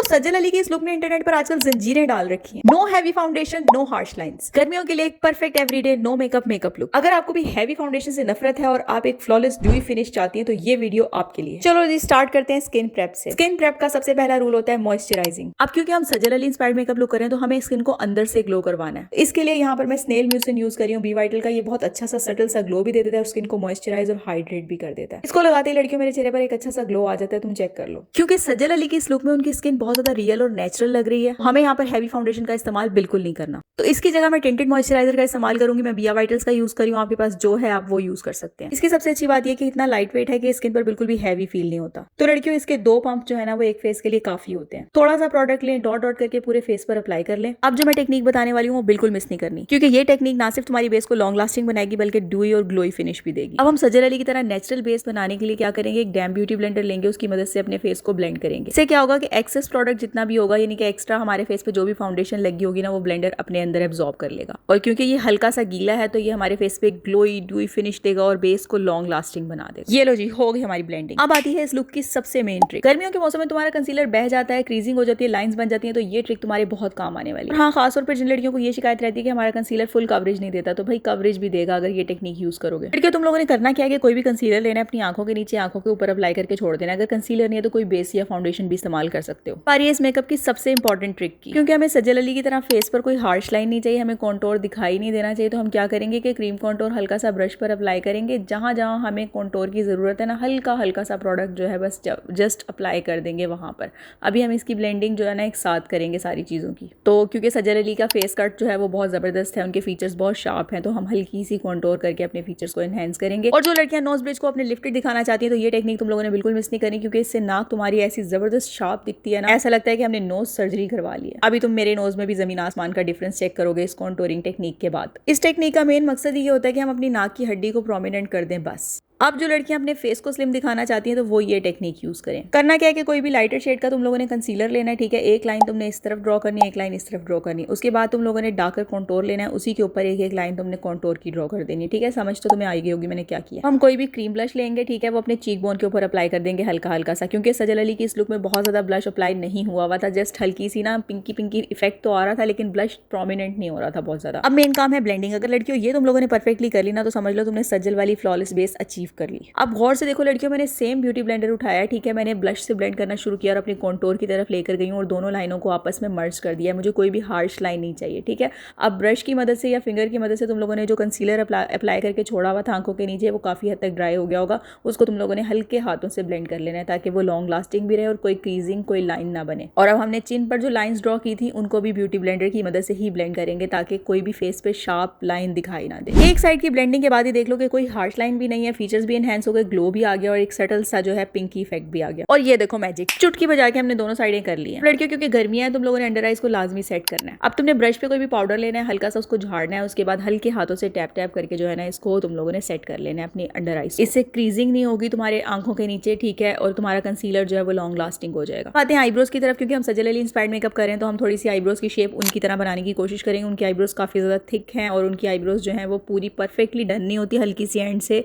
सज्जल अली की इस लुक ने इंटरनेट पर आजकल जंजीरें डाल रखी हैं। No heavy foundation, no harsh lines, गर्मियों के लिए एक perfect everyday no makeup look. अगर आपको भी हैवी फाउंडेशन से नफरत है और आप एक फ्लॉलेस ड्यूई फिनिश चाहती हैं तो ये वीडियो आपके लिए। चलो जी स्टार्ट करते हैं स्किन प्रेप से। स्किन प्रेप का सबसे पहला रूल होता है मॉइस्चराइजिंग। अब क्योंकि हम सज्जल अली इंस्पायर्ड मेकअप लुक करें तो हमें स्किन को अंदर से ग्लो करवाना है। इसके लिए यहाँ पर मैं स्नेल म्यूसिन यूज कर रही हूँ बी वाइटल का। ये बहुत अच्छा सा सटल सा ग्लो भी दे देता है और स्किन को मॉइस्चराइज और हाइड्रेट भी कर देता है। इसको लगाते ही लड़कियों मेरे चेहरे पर एक अच्छा सा ग्लो आ जाता है, तुम चेक कर लो। क्योंकि सज्जल अली की इस लुक में उनकी स्किन बहुत ज्यादा रियल और नेचुरल लग रही है, हमें यहाँ पर हैवी फाउंडेशन का इस्तेमाल बिल्कुल नहीं करना। तो इसकी जगह मैं टिंटेड मॉइस्चराइजर का इस्तेमाल करूंगी। मैं बिया वाइटल्स का यूज करी हूँ, आपके पास जो है आप वो यूज कर सकते हैं। इसकी सबसे अच्छी बात यह कि इतना लाइट वेट है कि स्किन पर बिल्कुल भी हैवी फील नहीं होता। तो लड़कियों इसके 2 पंप जो है ना वो एक फेस के लिए काफी होते हैं। थोड़ा सा प्रोडक्ट लें, डॉट डॉट करके पूरे फेस पर अप्लाई कर लें। अब जो मैं टेक्निक बताने वाली हूँ वो बिल्कुल मिस नहीं करनी, क्योंकि ये टेक्निक ना सिर्फ तुम्हारी बेस को लॉन्ग लास्टिंग बनाएगी बल्कि ड्यूई और ग्लोई फिनिश भी देगी। अब हम सज्जल अली की तरह नेचुरल बेस बनाने के लिए क्या करेंगे, एक डैम ब्यूटी ब्लेंडर लेंगे, उसकी मदद से अपने फेस को ब्लेंड करेंगे। इससे क्या होगा कि एक्सेस प्रोडक्ट जितना भी होगा, यानी कि एक्स्ट्रा हमारे फेस पे जो भी फाउंडेशन लगी होगी ना वो ब्लेंडर अपने अंदर एब्जॉर्ब कर लेगा। और क्योंकि ये हल्का सा गीला है तो ये हमारे फेस पे ग्लोई ड्यूई फिनिश देगा और बेस को लॉन्ग लास्टिंग बना देगा। ये लो जी, हो गई हमारी ब्लेंडिंग। अब आती है इस लुक की सबसे मेन ट्रिक। गर्मियों के मौसम में तुम्हारा कंसीलर बह जाता है, क्रीजिंग हो जाती है, लाइंस बन जाती है, तो ये ट्रिक तुम्हारे बहुत काम आने वाली है। हाँ, खासतौर पर जिन लड़कियों को ये शिकायत रहती है कि हमारा कंसीलर फुल कवरेज नहीं देता, तो भाई कवरेज भी देगा अगर ये टेक्निक यूज करोगे। लड़कियों तुम लोगों ने करना क्या है कि कोई भी कंसीलर लेना है, अपनी आंखों के नीचे आंखों के ऊपर अप्लाई करके छोड़ देना। अगर कंसीलर नहीं है तो कोई बेस या फाउंडेशन भी इस्तेमाल कर सकते हो। पर ये इस मेकअप की सबसे इंपॉर्टेंट ट्रिक की, क्योंकि हमें सज्जल अली की तरह फेस पर कोई हार्श लाइन नहीं चाहिए, हमें कॉन्टोर दिखाई नहीं देना चाहिए, तो हम क्या करेंगे कि क्रीम कॉन्टोर हल्का सा ब्रश पर अप्लाई करेंगे। जहां जहां हमें कॉन्टोर की जरूरत है ना, हल्का हल्का सा प्रोडक्ट जो है बस जस्ट अप्लाई कर देंगे वहां पर। अभी हम इसकी ब्लेंडिंग जो है ना एक साथ करेंगे सारी चीजों की। तो क्योंकि सज्जल अली का फेस कट जो है वो बहुत जबरदस्त है, उनके फीचर्स बहुत शार्प हैं, तो हम हल्की सी कॉन्टोर करके अपने फीचर्स को एनहेंस करेंगे। और जो लड़कियां नोज ब्रिज को अपने लिफ्टेड दिखाना चाहती है तो ये टेक्निक तुम लोगों ने बिल्कुल मिस नहीं करनी, क्योंकि इससे नाक तुम्हारी ऐसी जबरदस्त शार्प दिखती है ना, ऐसा लगता है कि हमने नोज सर्जरी करवा ली है। अभी तुम मेरे नोज में भी जमीन आसमान का डिफरेंस चेक करोगे इस कॉन्टोरिंग टेक्निक के बाद। इस टेक्निक का मेन मकसद ये होता है कि हम अपनी नाक की हड्डी को प्रोमिनेंट कर दें बस। अब जो लड़कियां अपने फेस को स्लिम दिखाना चाहती हैं तो वो ये टेक्निक यूज करें। करना क्या है कि कोई भी लाइटर शेड का तुम लोगों ने कंसीलर लेना है, ठीक है। एक लाइन तुमने इस तरफ ड्रॉ करनी है, एक लाइन इस तरफ ड्रॉ करनी है। उसके बाद तुम लोगों ने डार्कर कॉन्टोर लेना है, उसी के ऊपर एक एक लाइन तुमने कॉन्टोर की ड्रॉ कर देनी है, ठीक है। समझ तो तुम्हें आई गई होगी मैंने क्या किया। हम कोई भी क्रीम ब्लश लेंगे, ठीक है, वो अपने चीक बोन के ऊपर अप्लाई कर देंगे हल्का हल्का सा, क्योंकि सज्जल अली की इस लुक में बहुत ज्यादा ब्लश अप्लाई नहीं हुआ था, जस्ट हल्की सी ना पिंकी पिंकी इफेक्ट तो आ रहा था, लेकिन ब्लश प्रोमिनेंट नहीं हो रहा था बहुत ज्यादा। अब मेन काम है ब्लेंडिंग। अगर लड़कियों ये तुम लोगों ने परफेक्टली कर ली ना तो समझ लो तुमने सज्जल वाली फ्लॉलेस बेस अचीव कर ली। अब गौर से देखो लड़कियों, मैंने सेम ब्यूटी ब्लेंडर उठाया, ठीक है। मैंने ब्लश से ब्लेंड करना शुरू किया और अपनी कॉन्टोर की तरफ लेकर गई हूँ और दोनों लाइनों को आपस में मर्ज कर दिया। मुझे कोई भी हार्श लाइन नहीं चाहिए, ठीक है। अब ब्रश की मदद से या फिंगर की मदद से तुम लोगों ने जो कंसीलर अप्लाई करके छोड़ा हुआ था आंखों के नीचे, वो काफी हद तक ड्राई हो गया होगा। उसको तुम लोगों ने हल्के हाथों से ब्लेंड कर लेना है ताकि वो लॉन्ग लास्टिंग भी रहे और कोई क्रीजिंग कोई लाइन ना बने। और अब हमने चिन पर जो लाइंस ड्रॉ की थी उनको भी ब्यूटी ब्लेंडर की मदद से ही ब्लेंड करेंगे ताकि कोई भी फेस पे शार्प लाइन दिखाई ना दे। एक साइड की ब्लेंडिंग के बाद ही देख लो कि कोई हार्श लाइन भी नहीं है, फीचर्स भी एनहेंस हो गए, ग्लो भी आ गया और एक सटल सा जो है पिंकी इफेक्ट भी आ गया। और ये देखो मैजिक, चुटकी बजा के हमने दोनों साइडें कर ली हैं। लड़कियों क्योंकि गर्मियां हैं तुम लोगों ने अंडर आइज को लाजमी सेट करना है। अब तुमने ब्रश पे कोई भी पाउडर लेना है, हल्का सा उसको झाड़ना है, उसके बाद हल्के हाथों से टैप टैप करके जो है ना इसको तुम लोगों ने सेट कर लेना है अपनी अंडर आइज। इससे क्रीजिंग नहीं होगी तुम्हारे आंखों के नीचे, ठीक है, और तुम्हारा कंसीलर जो है वो लॉन्ग लास्टिंग हो जाएगा। आते हैं आईब्रोज की तरफ। क्योंकि हम सज्जल अली इंस्पायर्ड मेकअप कर रहे हैं तो हम थोड़ी सी आईब्रोज की शेप उनकी तरह बनाने की कोशिश करेंगे। उनकी आईब्रोज काफी ज्यादा थिक हैं और उनकी आईब्रोज जो है वो पूरी परफेक्टली डन नहीं होती, हल्की सी एंड से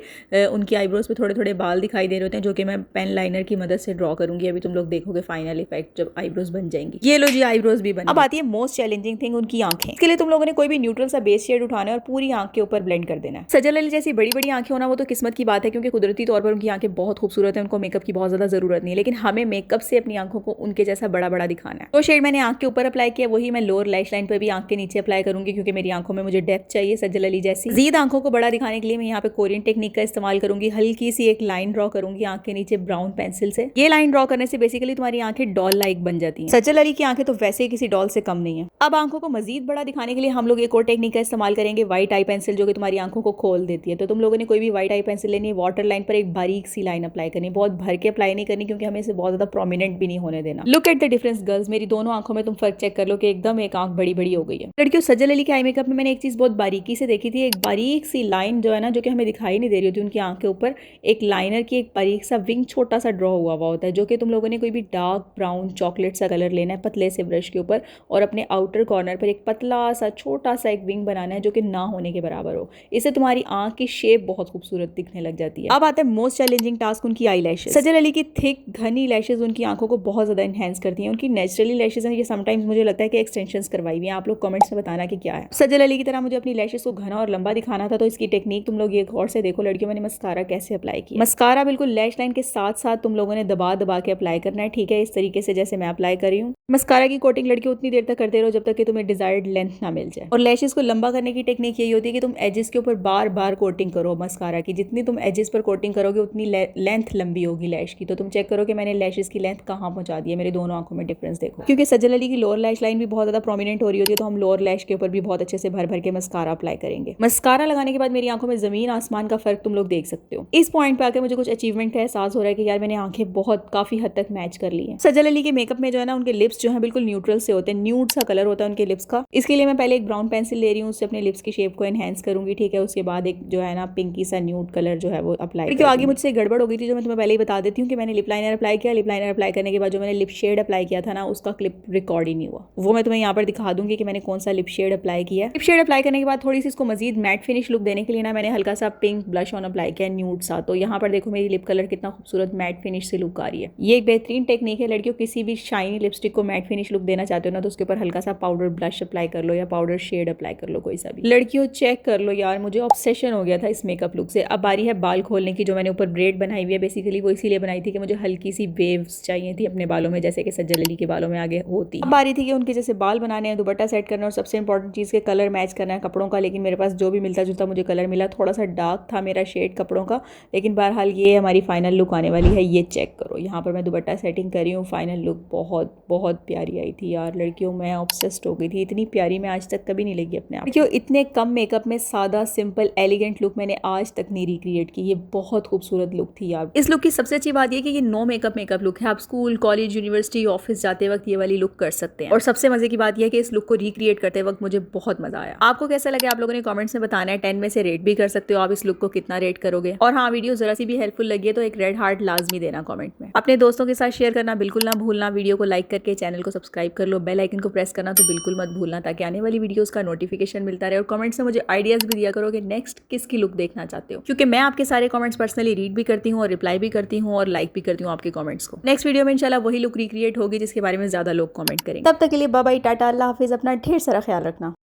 उनकी आईब्रोज पे थोड़े थोड़े बाल दिखाई दे रहे होते हैं, जो कि मैं पेन लाइनर की मदद से ड्रॉ करूंगी। अभी तुम लोग देखोगे फाइनल इफेक्ट जब आईब्रोज बन जाएंगी। ये लो जी, आईब्रोज भी बन। अब आती है मोस्ट चैलेंजिंग थिंग, उनकी आंखें। इसके लिए तुम लोगों ने कोई भी न्यूट्रल सा बेस शेड उठाना है और पूरी आंख के ऊपर ब्लेंड कर देना है। सज्जल अली जैसी बड़ी बड़ी आंखें होना वो तो किस्मत की बात है, क्योंकि कुदरती तौर पर उनकी आंखें बहुत खूबसूरत है, उनको मेकअप की बहुत ज्यादा जरूरत नहीं है, लेकिन हमें मेकअप से अपनी आंखों को उनके जैसा बड़ा बड़ा दिखाना है। तो शेड मैंने आंख के ऊपर अप्लाई किया, वही मैं लोअर लैश लाइन पर भी आंख के नीचे अप्लाई करूंगी, क्योंकि मेरी आंखों में मुझे डेप्थ चाहिए सज्जल अली जैसी। जीद आंखों को बड़ा दिखाने के लिए मैं यहाँ पे कोरियन टेक्निक का इस्तेमाल करूंगी। हल्की सी एक लाइन ड्रॉ करूंगी आंख के नीचे ब्राउन पेंसिल से। ये लाइन ड्रॉ करने से बेसिकली तुम्हारी आंखें डॉल लाइक बन जाती हैं। सज्जल अली की आंखें तो वैसे ही किसी डॉल से कम नहीं है। अब आंखों को मजीद बड़ा दिखाने के लिए हम लोग एक और टेक्निक का इस्तेमाल करेंगे, व्हाइट आई पेंसिल, जो कि तुम्हारी आंखों को खोल देती है। तो तुम लोगों ने कोई भी व्हाइट आई पेंसिल लेनी है, वाटर लाइन पर एक बारीक सी लाइन अप्लाई करनी, बहुत भर के अप्लाई नहीं करनी, क्योंकि हमें इसे बहुत ज्यादा प्रोमिनेंट भी नहीं होने देना। Look at the difference girls, मेरी दोनों आंखों में तुम फर्क चेक कर लो कि एकदम एक आंख बड़ी बड़ी हो गई है। लड़कियों सज्जल अली के आई मेकअप में मैंने एक चीज बहुत बारीकी से देखी थी, एक बारीक सी लाइन जो है ना, जो कि हमें दिखाई नहीं दे रही होती उनकी आंख आंख के ऊपर एक लाइनर की एक बारीक सा विंग छोटा सा ड्रॉ हुआ होता है, जो कि तुम लोगों ने कोई भी डार्क ब्राउन चॉकलेट सा कलर लेना है पतले से ब्रश के ऊपर और अपने आउटर कॉर्नर पर एक पतला सा छोटा सा एक विंग बनाना है जो कि ना होने के बराबर हो। इससे तुम्हारी आंख की शेप बहुत खूबसूरत दिखने लग जाती है। अब आता है मोस्ट चैलेंजिंग टास्क, उनकी आई लैशेज। सजल अली की थिक घनी लैशेज उनकी आंखों को बहुत ज्यादा इनहेंस करती हैं। उनकी नेचुरली लैशेज हैं, ये समटाइम्स मुझे लगता है कि एक्सटेंशंस करवाई हुई हैं। आप लोग कमेंट्स में बताना कि क्या है। सजल अली की तरह मुझे अपनी लैशेज को घना और लंबा दिखाना था, तो इसकी टेक्निक तुम लोग ये गौर से देखो। लड़कियों, मैंने मस्कारा कैसे अप्लाई किया। मस्कारा बिल्कुल लैश लाइन के साथ साथ तुम लोगों ने दबा दबा के अप्लाई करना है, ठीक है, इस तरीके से जैसे मैं अप्लाई कर रही हूँ। मस्कारा की कोटिंग लड़कियों उतनी देर तक करते रहो जब तक कि तुम्हें डिजायर्ड लेंथ ना मिल जाए। और लैशेज को लंबा करने की टेक्निक यही होती है कि तुम एजेस के ऊपर बार बार कोटिंग करो मस्कारा की। जितनी तुम एजेस पर कोटिंग करोगे उतनी लेंथ लंबी होगी लैश की। तो तुम चेक करो कि मैंने लैशेज की लेंथ कहाँ पहुंचा दी है। मेरे दोनों आंखों में डिफरेंस देखो, क्योंकि सजल अली की लोअर लैश लाइन भी बहुत ज्यादा प्रोमिनेंट हो रही होती है, तो हम लोअर लैश के ऊपर भी बहुत अच्छे से भर भर के मस्कारा अप्लाई करेंगे। मस्कारा लगाने के बाद मेरी आंखों में जमीन आसमान का फर्क तुम लोग देख सकते हो। इस पॉइंट पे आकर मुझे कुछ अचीवमेंट का एहसास हो रहा है कि यार मैंने आंखें बहुत काफी हद तक मैच कर ली है। सजल अली के मेकअप में जो है ना, उनके लिप्स जो है बिल्कुल न्यूट्रल से होते हैं, न्यूड सा कलर होता है उनके लिप्स का। इसके लिए मैं पहले एक ब्राउन पेंसिल ले रही हूँ, उससे अपने लिप्स की शेप को एनहेंस करूंगी, ठीक है। उसके बाद एक जो है ना पिंकी सा न्यूड कलर जो है वो अप्लाई। क्योंकि आगे मुझसे गड़बड़ हो गई थी, जो मैं तुम्हें पहले ही बता देती हूँ कि मैंने लिप लाइनर अप्लाई किया। लिप लाइनर अप्लाई करने के बाद जो मैंने लिप शेड अप्लाई किया था ना, उसका क्लिप रिकॉर्ड ही नहीं हुआ। वो मैं तुम्हें यहाँ पर दिखा दूंगी कि मैंने कौन सा लिप शेड अप्लाई किया। लिप शेड अप्लाई करने के बाद थोड़ी सी इसको मजीद मैट फिनिश लुक देने के लिए ना मैंने हल्का सा पिंक ब्लश ऑन अप्लाई किया, न्यूड सा। तो यहाँ पर देखो मेरी लिप कलर कितना खूबसूरत मैट फिनिश से लुक आ रही है। ये एक बेहतरीन टेक्निक है लड़कियों, किसी भी शाइनी लिपस्टिक को मैट फिनिश लुक देना चाहते हो ना, तो उसके ऊपर हल्का सा पाउडर ब्लश अप्लाई कर लो या पाउडर शेड अप्लाई कर लो, कोई सा भी। लड़कियों चेक कर लो यार, मुझे ऑब्सेशन हो गया था इस मेकअप लुक से। अब बारी है बाल खोलने की। जो मैंने ऊपर ब्रेड बनाई हुई है बेसिकली वो इसीलिए बनाई थी कि मुझे हल्की सी वेव्स चाहिए थी अपने बालों में, जैसे कि सज्जल अली के बालों में आगे होती। अब बारी थी कि उनके जैसे बाल बनाने हैं, दुपट्टा सेट करना और सबसे इंपॉर्टेंट चीज के कलर मैच करना है कपड़ों का। लेकिन मेरे पास जो भी मिलता जुलता मुझे कलर मिला, थोड़ा सा डार्क था मेरा शेड कपड़ों का। लेकिन बहरहाल ये हमारी फाइनल लुक आने वाली है, ये चेक करो। यहाँ पर मैं दुपट्टा सेटिंग कर रही हूँ। फाइनल लुक बहुत बहुत प्यारी आई थी यार लड़कियों, मैं ऑब्सेस्ड हो गई थी। इतनी प्यारी मैं आज तक कभी नहीं लगी अपने आप। लड़कियों, इतने कम मेकअप में सादा सिंपल एलिगेंट लुक मैंने आज तक नहीं रिक्रिएट की। ये बहुत खूबसूरत लुक थी यार। इस लुक की सबसे अच्छी बात ये कि ये नो मेकअप मेकअप लुक है। आप स्कूल, कॉलेज, यूनिवर्सिटी, ऑफिस जाते वक्त ये वाली लुक कर सकते हैं। और सबसे मजे की बात यह है कि इस लुक को रिक्रिएट करते वक्त मुझे बहुत मजा आया। आपको कैसा लगे आप लोगों ने कमेंट्स में बताना है। 10 में से रेट भी कर सकते हो आप इस लुक को, कितना रेट करोगे। और हाँ, वीडियो जरा सी भी हेल्पफुल लगी है तो एक रेड हार्ट लाजमी देना कमेंट में। अपने दोस्तों के साथ शेयर करना बिल्कुल ना भूलना। वीडियो को लाइक करके चैनल को सब्सक्राइब कर लो। बेल आइकन को प्रेस करना तो बिल्कुल मत भूलना, ताकि आने वाली वीडियोस का नोटिफिकेशन मिलता रहे। और कमेंट्स में मुझे आइडियाज भी दिया करो कि नेक्स्ट किसकी लुक देखना चाहते हो, क्योंकि मैं आपके सारे कमेंट्स पर्सनली रीड भी करती हूँ और रिप्लाई भी करती हूँ और लाइक भी करती हूँ आपके कमेंट्स को। नेक्स्ट वीडियो में इंशाल्लाह वही लुक रिक्रिएट होगी जिसके बारे में ज्यादा लोग कमेंट करेंगे। तब तक के लिए बाय बाय, टाटा, अल्लाह हाफिज। अपना ढेर सारा ख्याल रखना।